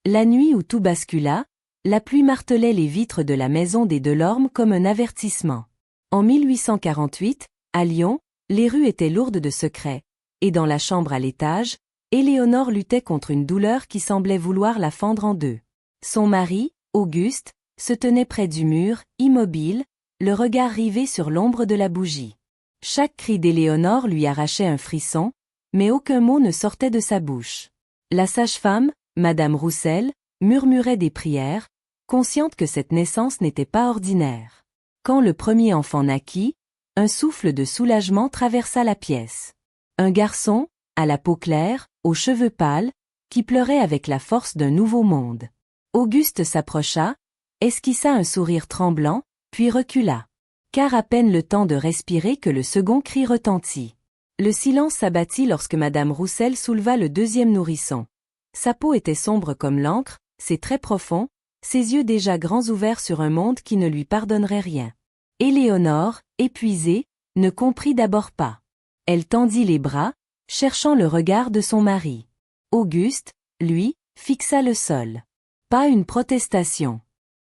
La nuit où tout bascula, la pluie martelait les vitres de la maison des Delorme comme un avertissement. En 1848, à Lyon, les rues étaient lourdes de secrets, et dans la chambre à l'étage, Éléonore luttait contre une douleur qui semblait vouloir la fendre en deux. Son mari, Auguste, se tenait près du mur, immobile, le regard rivé sur l'ombre de la bougie. Chaque cri d'Éléonore lui arrachait un frisson, mais aucun mot ne sortait de sa bouche. La sage-femme, Madame Roussel, murmurait des prières, consciente que cette naissance n'était pas ordinaire. Quand le premier enfant naquit, un souffle de soulagement traversa la pièce. Un garçon, à la peau claire, aux cheveux pâles, qui pleurait avec la force d'un nouveau monde. Auguste s'approcha, esquissa un sourire tremblant, puis recula. Car à peine le temps de respirer que le second cri retentit. Le silence s'abattit lorsque Madame Roussel souleva le deuxième nourrisson. Sa peau était sombre comme l'encre, ses traits profonds, ses yeux déjà grands ouverts sur un monde qui ne lui pardonnerait rien. Éléonore, épuisée, ne comprit d'abord pas. Elle tendit les bras, cherchant le regard de son mari. Auguste, lui, fixa le sol. Pas une protestation.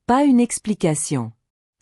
Pas une explication.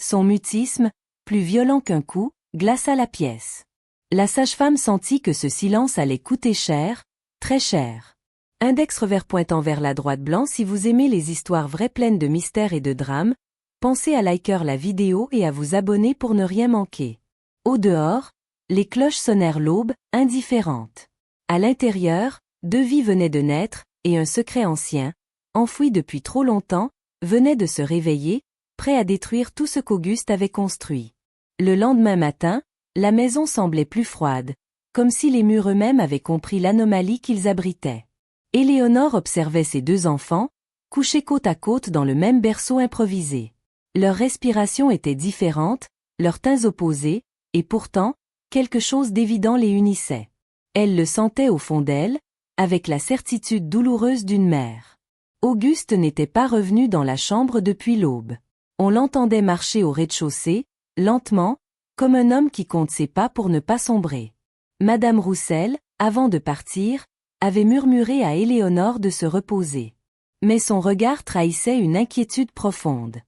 Son mutisme, plus violent qu'un coup, glaça la pièce. La sage-femme sentit que ce silence allait coûter cher, très cher. Index revers pointant vers la droite blanc. Si vous aimez les histoires vraies pleines de mystères et de drames, pensez à liker la vidéo et à vous abonner pour ne rien manquer. Au dehors, les cloches sonnèrent l'aube, indifférentes. À l'intérieur, deux vies venaient de naître, et un secret ancien, enfoui depuis trop longtemps, venait de se réveiller, prêt à détruire tout ce qu'Auguste avait construit. Le lendemain matin, la maison semblait plus froide, comme si les murs eux-mêmes avaient compris l'anomalie qu'ils abritaient. Éléonore observait ses deux enfants, couchés côte à côte dans le même berceau improvisé. Leur respiration était différente, leurs teints opposés, et pourtant, quelque chose d'évident les unissait. Elle le sentait au fond d'elle, avec la certitude douloureuse d'une mère. Auguste n'était pas revenu dans la chambre depuis l'aube. On l'entendait marcher au rez-de-chaussée, lentement, comme un homme qui compte ses pas pour ne pas sombrer. Madame Roussel, avant de partir, avait murmuré à Éléonore de se reposer. Mais son regard trahissait une inquiétude profonde.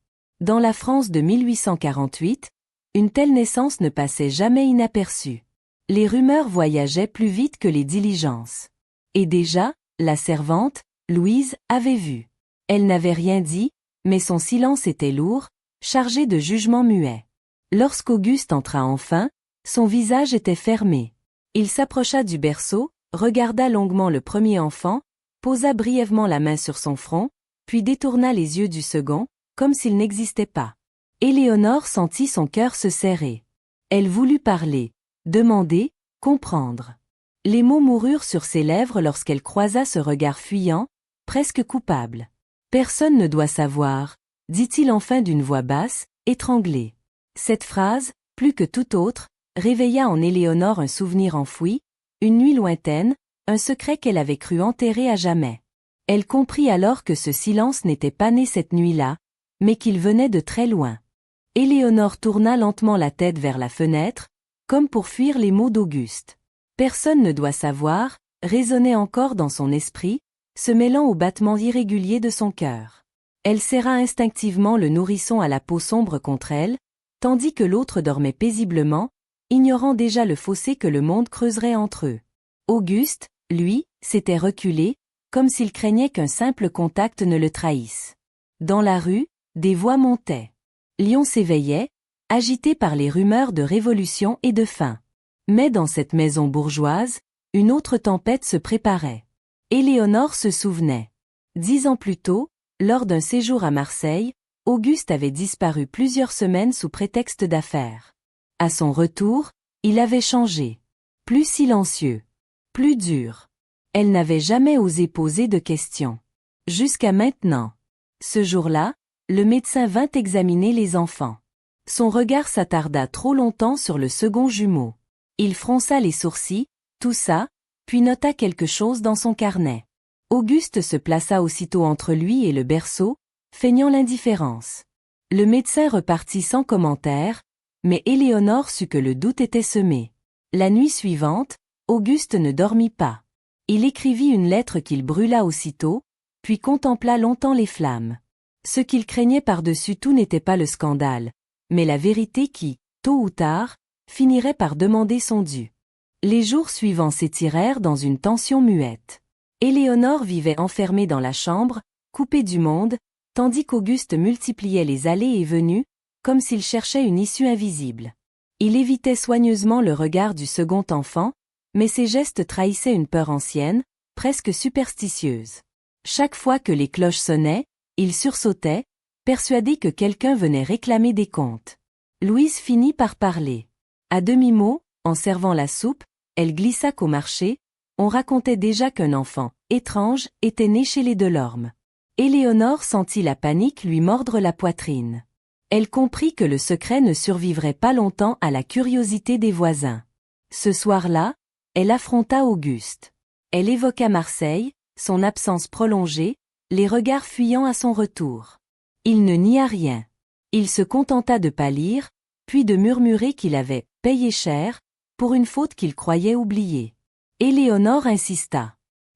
Dans la France de 1848, une telle naissance ne passait jamais inaperçue. Les rumeurs voyageaient plus vite que les diligences. Et déjà, la servante, Louise, avait vu. Elle n'avait rien dit, mais son silence était lourd, chargé de jugements muets. Lorsqu'Auguste entra enfin, son visage était fermé. Il s'approcha du berceau, regarda longuement le premier enfant, posa brièvement la main sur son front, puis détourna les yeux du second, comme s'il n'existait pas. Éléonore sentit son cœur se serrer. Elle voulut parler, demander, comprendre. Les mots moururent sur ses lèvres lorsqu'elle croisa ce regard fuyant, presque coupable. « Personne ne doit savoir », dit-il enfin d'une voix basse, étranglée. Cette phrase, plus que toute autre, réveilla en Éléonore un souvenir enfoui, une nuit lointaine, un secret qu'elle avait cru enterré à jamais. Elle comprit alors que ce silence n'était pas né cette nuit-là, mais qu'il venait de très loin. Éléonore tourna lentement la tête vers la fenêtre, comme pour fuir les mots d'Auguste. Personne ne doit savoir, résonnait encore dans son esprit, se mêlant aux battements irréguliers de son cœur. Elle serra instinctivement le nourrisson à la peau sombre contre elle, tandis que l'autre dormait paisiblement, ignorant déjà le fossé que le monde creuserait entre eux. Auguste, lui, s'était reculé, comme s'il craignait qu'un simple contact ne le trahisse. Dans la rue, des voix montaient. Lyon s'éveillait, agité par les rumeurs de révolution et de faim. Mais dans cette maison bourgeoise, une autre tempête se préparait. Éléonore se souvenait. 10 ans plus tôt, lors d'un séjour à Marseille, Auguste avait disparu plusieurs semaines sous prétexte d'affaires. À son retour, il avait changé. Plus silencieux. Plus dur. Elle n'avait jamais osé poser de questions. Jusqu'à maintenant. Ce jour-là, le médecin vint examiner les enfants. Son regard s'attarda trop longtemps sur le second jumeau. Il fronça les sourcils, toussa, puis nota quelque chose dans son carnet. Auguste se plaça aussitôt entre lui et le berceau, feignant l'indifférence. Le médecin repartit sans commentaire, mais Éléonore sut que le doute était semé. La nuit suivante, Auguste ne dormit pas. Il écrivit une lettre qu'il brûla aussitôt, puis contempla longtemps les flammes. Ce qu'il craignait par-dessus tout n'était pas le scandale, mais la vérité qui, tôt ou tard, finirait par demander son dû. Les jours suivants s'étirèrent dans une tension muette. Éléonore vivait enfermée dans la chambre, coupée du monde, tandis qu'Auguste multipliait les allées et venues, comme s'il cherchait une issue invisible. Il évitait soigneusement le regard du second enfant, mais ses gestes trahissaient une peur ancienne, presque superstitieuse. Chaque fois que les cloches sonnaient, il sursautait, persuadé que quelqu'un venait réclamer des comptes. Louise finit par parler. À demi-mot, en servant la soupe, elle glissa qu'au marché, on racontait déjà qu'un enfant, étrange, était né chez les Delorme. Éléonore sentit la panique lui mordre la poitrine. Elle comprit que le secret ne survivrait pas longtemps à la curiosité des voisins. Ce soir-là, elle affronta Auguste. Elle évoqua Marseille, son absence prolongée, les regards fuyants à son retour. Il ne nia rien. Il se contenta de pâlir, puis de murmurer qu'il avait « payé cher » pour une faute qu'il croyait oubliée. Éléonore insista.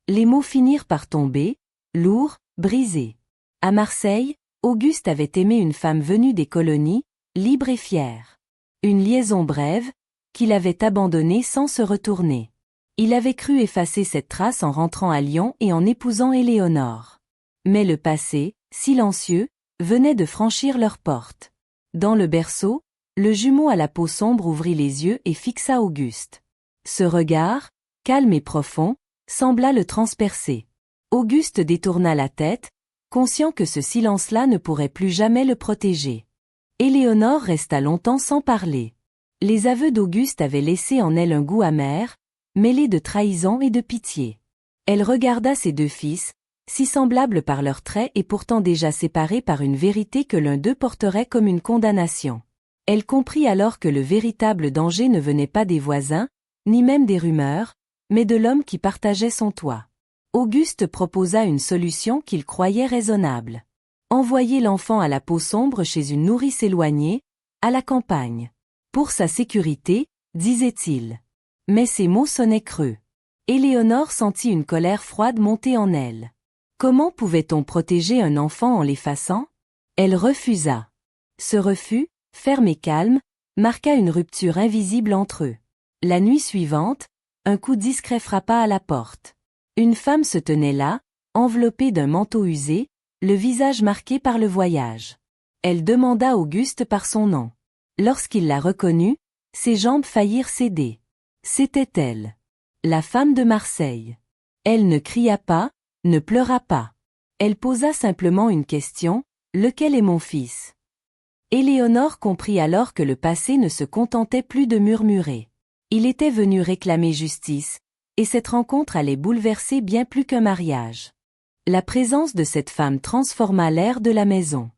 Les mots finirent par tomber, lourds, brisés. À Marseille, Auguste avait aimé une femme venue des colonies, libre et fière. Une liaison brève, qu'il avait abandonnée sans se retourner. Il avait cru effacer cette trace en rentrant à Lyon et en épousant Éléonore. Mais le passé, silencieux, venait de franchir leur porte. Dans le berceau, le jumeau à la peau sombre ouvrit les yeux et fixa Auguste. Ce regard, calme et profond, sembla le transpercer. Auguste détourna la tête, conscient que ce silence-là ne pourrait plus jamais le protéger. Éléonore resta longtemps sans parler. Les aveux d'Auguste avaient laissé en elle un goût amer, mêlé de trahison et de pitié. Elle regarda ses deux fils, si semblables par leurs traits et pourtant déjà séparés par une vérité que l'un d'eux porterait comme une condamnation. Elle comprit alors que le véritable danger ne venait pas des voisins, ni même des rumeurs, mais de l'homme qui partageait son toit. Auguste proposa une solution qu'il croyait raisonnable. Envoyer l'enfant à la peau sombre chez une nourrice éloignée, à la campagne. Pour sa sécurité, disait-il. Mais ces mots sonnaient creux. Éléonore sentit une colère froide monter en elle. Comment pouvait-on protéger un enfant en l'effaçant? Elle refusa. Ce refus, ferme et calme, marqua une rupture invisible entre eux. La nuit suivante, un coup discret frappa à la porte. Une femme se tenait là, enveloppée d'un manteau usé, le visage marqué par le voyage. Elle demanda Auguste par son nom. Lorsqu'il la reconnut, ses jambes faillirent céder. C'était elle. La femme de Marseille. Elle ne cria pas, ne pleura pas. Elle posa simplement une question, « Lequel est mon fils ?» Éléonore comprit alors que le passé ne se contentait plus de murmurer. Il était venu réclamer justice, et cette rencontre allait bouleverser bien plus qu'un mariage. La présence de cette femme transforma l'air de la maison.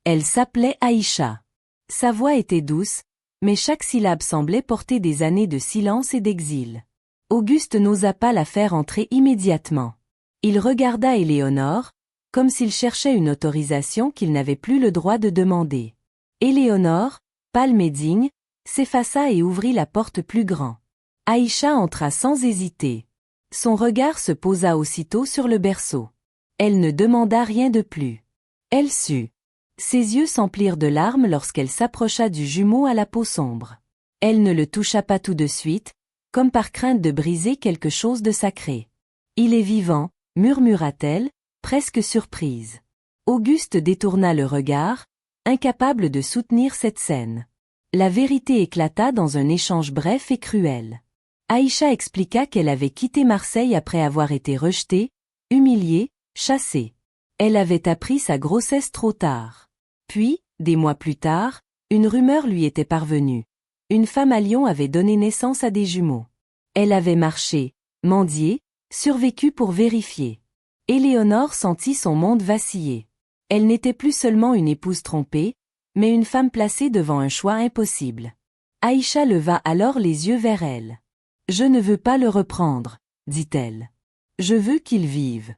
Elle s'appelait Aïcha. Sa voix était douce, mais chaque syllabe semblait porter des années de silence et d'exil. Auguste n'osa pas la faire entrer immédiatement. Il regarda Éléonore, comme s'il cherchait une autorisation qu'il n'avait plus le droit de demander. Éléonore, pâle mais digne, s'effaça et ouvrit la porte plus grand. Aïcha entra sans hésiter. Son regard se posa aussitôt sur le berceau. Elle ne demanda rien de plus. Elle sut. Ses yeux s'emplirent de larmes lorsqu'elle s'approcha du jumeau à la peau sombre. Elle ne le toucha pas tout de suite, comme par crainte de briser quelque chose de sacré. « Il est vivant », murmura-t-elle, presque surprise. Auguste détourna le regard, incapable de soutenir cette scène. La vérité éclata dans un échange bref et cruel. Aïcha expliqua qu'elle avait quitté Marseille après avoir été rejetée, humiliée, chassée. Elle avait appris sa grossesse trop tard. Puis, des mois plus tard, une rumeur lui était parvenue. Une femme à Lyon avait donné naissance à des jumeaux. Elle avait marché, mendié, survécu pour vérifier. Éléonore sentit son monde vaciller. Elle n'était plus seulement une épouse trompée, mais une femme placée devant un choix impossible. Aïcha leva alors les yeux vers elle. « Je ne veux pas le reprendre, » dit-elle. « Je veux qu'il vive. »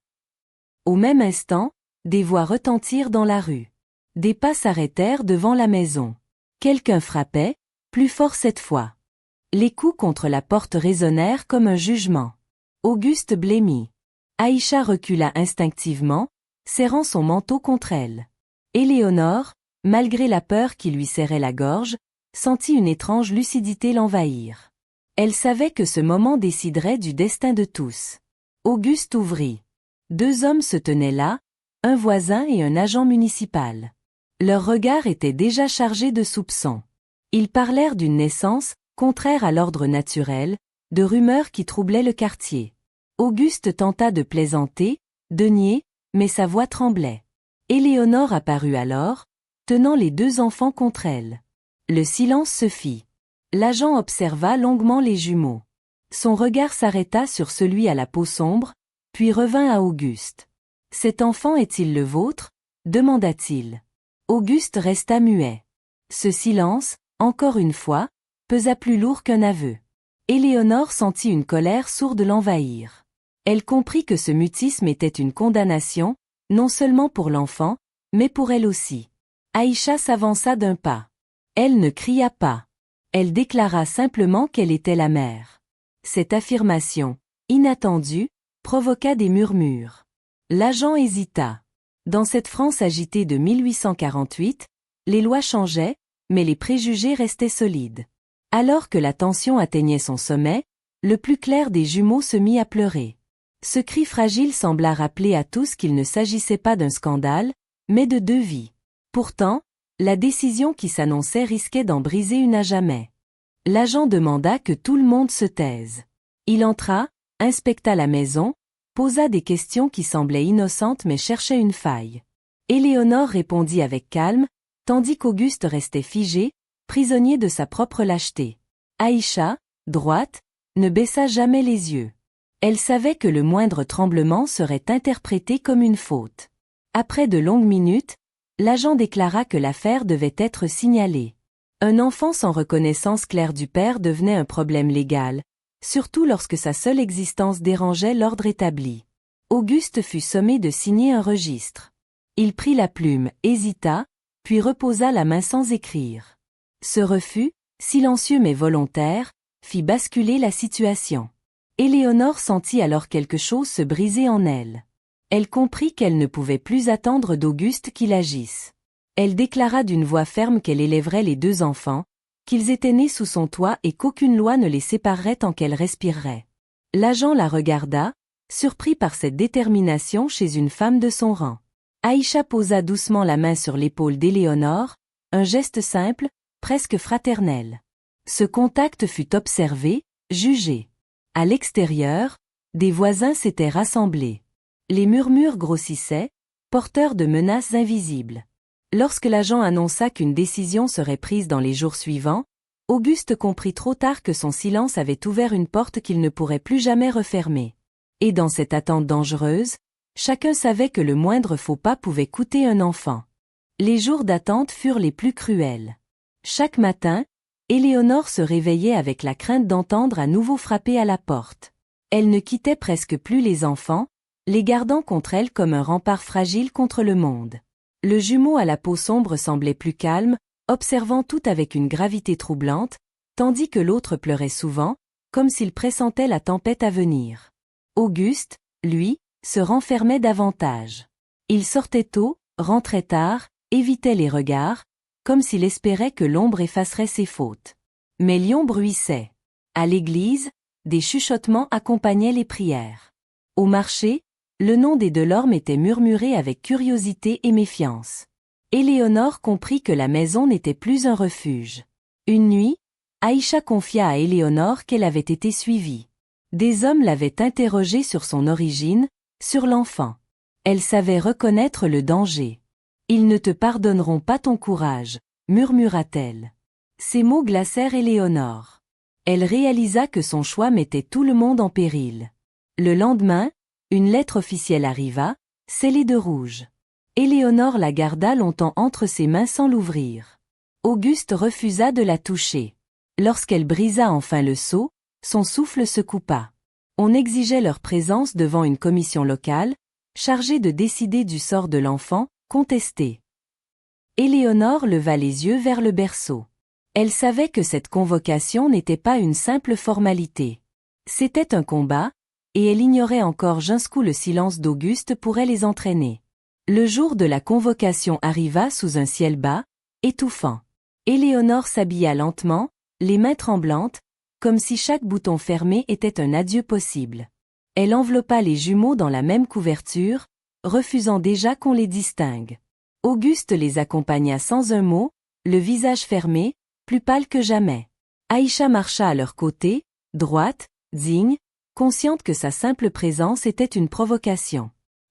Au même instant, des voix retentirent dans la rue. Des pas s'arrêtèrent devant la maison. Quelqu'un frappait, plus fort cette fois. Les coups contre la porte résonnèrent comme un jugement. Auguste blêmit. Aïcha recula instinctivement, serrant son manteau contre elle. Éléonore, malgré la peur qui lui serrait la gorge, sentit une étrange lucidité l'envahir. Elle savait que ce moment déciderait du destin de tous. Auguste ouvrit. 2 hommes se tenaient là, un voisin et un agent municipal. Leurs regards étaient déjà chargés de soupçons. Ils parlèrent d'une naissance, contraire à l'ordre naturel, de rumeurs qui troublaient le quartier. Auguste tenta de plaisanter, de nier, mais sa voix tremblait. Éléonore apparut alors, tenant les 2 enfants contre elle. Le silence se fit. L'agent observa longuement les jumeaux. Son regard s'arrêta sur celui à la peau sombre, puis revint à Auguste. « Cet enfant est-il le vôtre ?» demanda-t-il. Auguste resta muet. Ce silence, encore une fois, pesa plus lourd qu'un aveu. Éléonore sentit une colère sourde l'envahir. Elle comprit que ce mutisme était une condamnation, non seulement pour l'enfant, mais pour elle aussi. Aïcha s'avança d'un pas. Elle ne cria pas. Elle déclara simplement qu'elle était la mère. Cette affirmation, inattendue, provoqua des murmures. L'agent hésita. Dans cette France agitée de 1848, les lois changeaient, mais les préjugés restaient solides. Alors que la tension atteignait son sommet, le plus clair des jumeaux se mit à pleurer. Ce cri fragile sembla rappeler à tous qu'il ne s'agissait pas d'un scandale, mais de 2 vies. Pourtant, la décision qui s'annonçait risquait d'en briser une à jamais. L'agent demanda que tout le monde se taise. Il entra, inspecta la maison, posa des questions qui semblaient innocentes mais cherchaient une faille. Éléonore répondit avec calme, tandis qu'Auguste restait figé, prisonnier de sa propre lâcheté. Aïcha, droite, ne baissa jamais les yeux. Elle savait que le moindre tremblement serait interprété comme une faute. Après de longues minutes, l'agent déclara que l'affaire devait être signalée. Un enfant sans reconnaissance claire du père devenait un problème légal, surtout lorsque sa seule existence dérangeait l'ordre établi. Auguste fut sommé de signer un registre. Il prit la plume, hésita, puis reposa la main sans écrire. Ce refus, silencieux mais volontaire, fit basculer la situation. Éléonore sentit alors quelque chose se briser en elle. Elle comprit qu'elle ne pouvait plus attendre d'Auguste qu'il agisse. Elle déclara d'une voix ferme qu'elle élèverait les 2 enfants, qu'ils étaient nés sous son toit et qu'aucune loi ne les séparerait tant qu'elle respirerait. L'agent la regarda, surpris par cette détermination chez une femme de son rang. Aïcha posa doucement la main sur l'épaule d'Éléonore, un geste simple, presque fraternel. Ce contact fut observé, jugé. À l'extérieur, des voisins s'étaient rassemblés. Les murmures grossissaient, porteurs de menaces invisibles. Lorsque l'agent annonça qu'une décision serait prise dans les jours suivants, Auguste comprit trop tard que son silence avait ouvert une porte qu'il ne pourrait plus jamais refermer. Et dans cette attente dangereuse, chacun savait que le moindre faux pas pouvait coûter un enfant. Les jours d'attente furent les plus cruels. Chaque matin, Éléonore se réveillait avec la crainte d'entendre à nouveau frapper à la porte. Elle ne quittait presque plus les enfants, les gardant contre elle comme un rempart fragile contre le monde. Le jumeau à la peau sombre semblait plus calme, observant tout avec une gravité troublante, tandis que l'autre pleurait souvent, comme s'il pressentait la tempête à venir. Auguste, lui, se renfermait davantage. Il sortait tôt, rentrait tard, évitait les regards, comme s'il espérait que l'ombre effacerait ses fautes. Mais Lyon bruissait. À l'église, des chuchotements accompagnaient les prières. Au marché, le nom des Delorme était murmuré avec curiosité et méfiance. Éléonore comprit que la maison n'était plus un refuge. Une nuit, Aïcha confia à Éléonore qu'elle avait été suivie. Des hommes l'avaient interrogée sur son origine, sur l'enfant. Elle savait reconnaître le danger. « Ils ne te pardonneront pas ton courage », murmura-t-elle. Ces mots glacèrent Éléonore. Elle réalisa que son choix mettait tout le monde en péril. Le lendemain, une lettre officielle arriva, scellée de rouge. Éléonore la garda longtemps entre ses mains sans l'ouvrir. Auguste refusa de la toucher. Lorsqu'elle brisa enfin le sceau, son souffle se coupa. On exigeait leur présence devant une commission locale, chargée de décider du sort de l'enfant, contesté. Éléonore leva les yeux vers le berceau. Elle savait que cette convocation n'était pas une simple formalité. C'était un combat, et elle ignorait encore jusqu'où le silence d'Auguste pourrait les entraîner. Le jour de la convocation arriva sous un ciel bas, étouffant. Éléonore s'habilla lentement, les mains tremblantes, comme si chaque bouton fermé était un adieu possible. Elle enveloppa les jumeaux dans la même couverture, refusant déjà qu'on les distingue. Auguste les accompagna sans un mot, le visage fermé, plus pâle que jamais. Aïcha marcha à leur côté, droite, digne, consciente que sa simple présence était une provocation.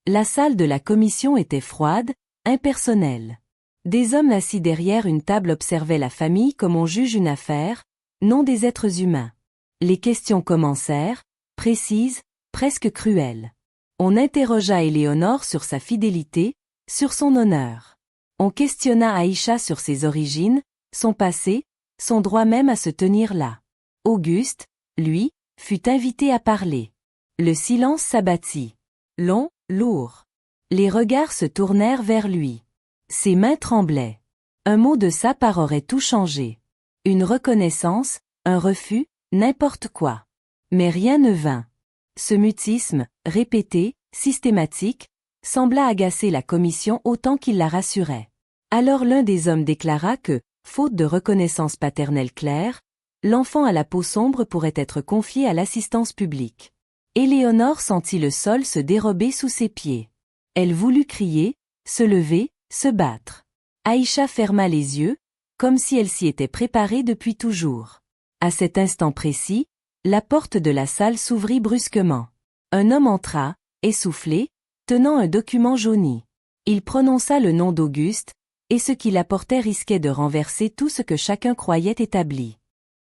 La salle de la commission était froide, impersonnelle. Des hommes assis derrière une table observaient la famille comme on juge une affaire, non des êtres humains. Les questions commencèrent, précises, presque cruelles. On interrogea Éléonore sur sa fidélité, sur son honneur. On questionna Aïcha sur ses origines, son passé, son droit même à se tenir là. Auguste, lui, fut invité à parler. Le silence s'abattit. Long, lourd. Les regards se tournèrent vers lui. Ses mains tremblaient. Un mot de sa part aurait tout changé. Une reconnaissance, un refus, n'importe quoi. Mais rien ne vint. Ce mutisme, répété, systématique, sembla agacer la commission autant qu'il la rassurait. Alors l'un des hommes déclara que, faute de reconnaissance paternelle claire, l'enfant à la peau sombre pourrait être confié à l'assistance publique. Éléonore sentit le sol se dérober sous ses pieds. Elle voulut crier, se lever, se battre. Aïcha ferma les yeux, comme si elle s'y était préparée depuis toujours. À cet instant précis, la porte de la salle s'ouvrit brusquement. Un homme entra, essoufflé, tenant un document jauni. Il prononça le nom d'Auguste, et ce qu'il apportait risquait de renverser tout ce que chacun croyait établi.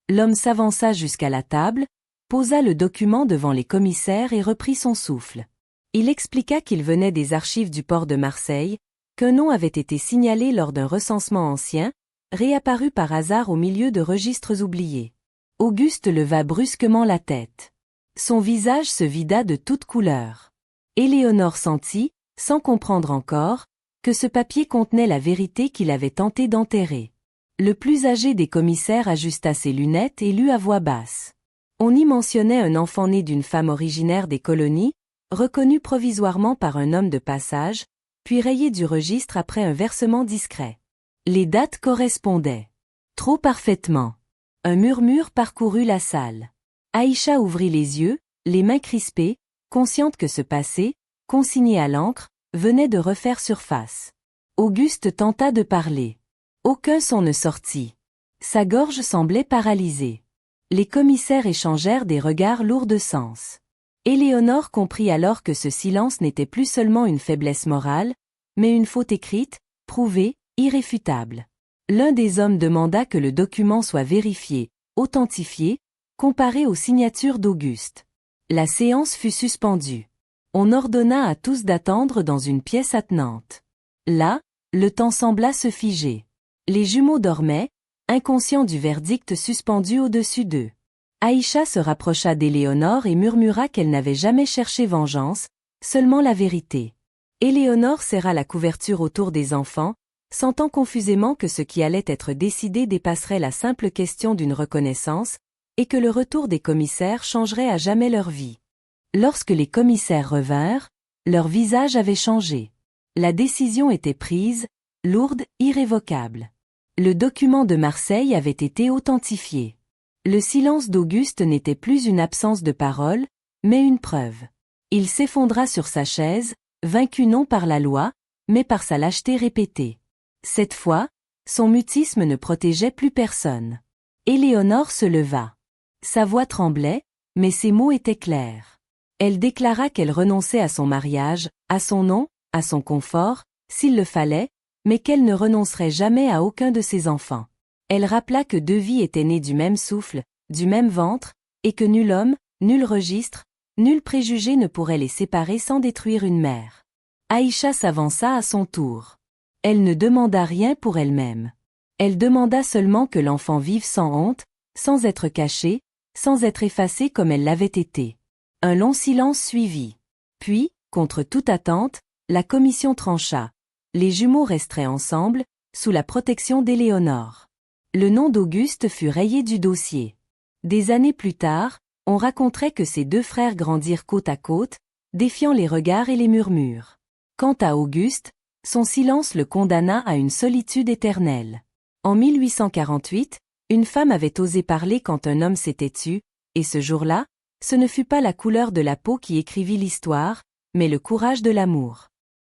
L'homme s'avança jusqu'à la table, posa le document devant les commissaires et reprit son souffle. Il expliqua qu'il venait des archives du port de Marseille, qu'un nom avait été signalé lors d'un recensement ancien, réapparu par hasard au milieu de registres oubliés. Auguste leva brusquement la tête. Son visage se vida de toute couleur. Éléonore sentit, sans comprendre encore, que ce papier contenait la vérité qu'il avait tenté d'enterrer. Le plus âgé des commissaires ajusta ses lunettes et lut à voix basse. On y mentionnait un enfant né d'une femme originaire des colonies, reconnu provisoirement par un homme de passage, puis rayé du registre après un versement discret. Les dates correspondaient. Trop parfaitement. Un murmure parcourut la salle. Aïcha ouvrit les yeux, les mains crispées, consciente que ce passé, consigné à l'encre, venait de refaire surface. Auguste tenta de parler. Aucun son ne sortit. Sa gorge semblait paralysée. Les commissaires échangèrent des regards lourds de sens. Éléonore comprit alors que ce silence n'était plus seulement une faiblesse morale, mais une faute écrite, prouvée, irréfutable. L'un des hommes demanda que le document soit vérifié, authentifié, comparé aux signatures d'Auguste. La séance fut suspendue. On ordonna à tous d'attendre dans une pièce attenante. Là, le temps sembla se figer. Les jumeaux dormaient, inconscients du verdict suspendu au-dessus d'eux. Aïcha se rapprocha d'Éléonore et murmura qu'elle n'avait jamais cherché vengeance, seulement la vérité. Éléonore serra la couverture autour des enfants, sentant confusément que ce qui allait être décidé dépasserait la simple question d'une reconnaissance, et que le retour des commissaires changerait à jamais leur vie. Lorsque les commissaires revinrent, leur visage avait changé. La décision était prise, lourde, irrévocable. Le document de Marseille avait été authentifié. Le silence d'Auguste n'était plus une absence de parole, mais une preuve. Il s'effondra sur sa chaise, vaincu non par la loi, mais par sa lâcheté répétée. Cette fois, son mutisme ne protégeait plus personne. Éléonore se leva. Sa voix tremblait, mais ses mots étaient clairs. Elle déclara qu'elle renonçait à son mariage, à son nom, à son confort, s'il le fallait, mais qu'elle ne renoncerait jamais à aucun de ses enfants. Elle rappela que deux vies étaient nées du même souffle, du même ventre, et que nul homme, nul registre, nul préjugé ne pourrait les séparer sans détruire une mère. Aïcha s'avança à son tour. Elle ne demanda rien pour elle-même. Elle demanda seulement que l'enfant vive sans honte, sans être caché, sans être effacé comme elle l'avait été. Un long silence suivit. Puis, contre toute attente, la commission trancha. Les jumeaux resteraient ensemble, sous la protection d'Éléonore. Le nom d'Auguste fut rayé du dossier. Des années plus tard, on raconterait que ces deux frères grandirent côte à côte, défiant les regards et les murmures. Quant à Auguste, son silence le condamna à une solitude éternelle. En 1848, une femme avait osé parler quand un homme s'était tu, et ce jour-là, ce ne fut pas la couleur de la peau qui écrivit l'histoire, mais le courage de l'amour.